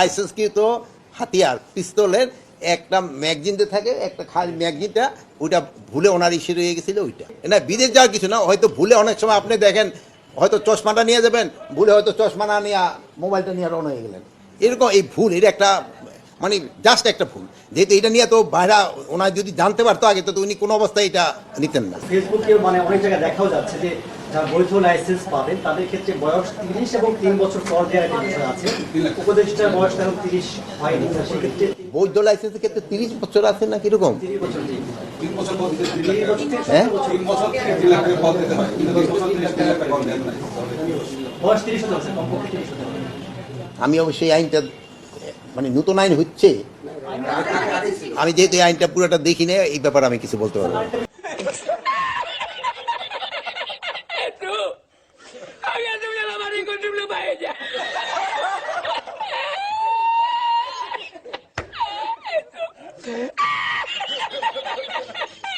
লাইসেন্সকৃত হাতিয়ার পিস্তলের একটা ম্যাগজিন যে থাকে, একটা খালি ম্যাগজিনটা, ওইটা ভুলে ওনার ইস্যু রয়ে গেছিল। ওইটা না বিদেশ যাওয়ার কিছু না, হয়তো ভুলে অনেক সময় আপনি দেখেন হয়তো চশমাটা নিয়ে যাবেন, ভুলে হয়তো চশমা না নিয়ে মোবাইলটা নিয়ে রওনা হয়ে গেলেন। এরকম এই ভুল, এটা একটা মানে জাস্ট একটা ভুল। যেহেতু এটা নিয়ে তো বাইরা ওনার যদি জানতে পারতো আগে, তো উনি কোনো অবস্থায় এটা নিতেন না। ফেসবুকে মানে অনেক জায়গায় দেখাও যাচ্ছে যে যারা বৈধ লাইসেন্স পাবেন তাদের ক্ষেত্রে বয়স 30 এবং 3 বছর পর দেওয়ার একটা বিষয় আছে। উপদেষ্টার বয়স তেমন 30 হয়নি, সেক্ষেত্রে বৈধ লাইসেন্সের ক্ষেত্রে 30 বছর আছে না কিরকম? 30 বছর দিয়ে হ্যাঁ, বয়স 30 হতে হবে, কমপক্ষে 30 হতে হবে। আমি অবশ্যই আইনটা মানে নতুন আইন হচ্ছে, আমি যেহেতু এই আইনটা পুরোটা দেখি না, এই ব্যাপারে আমি কিছু বলতে পারবো না। Itu.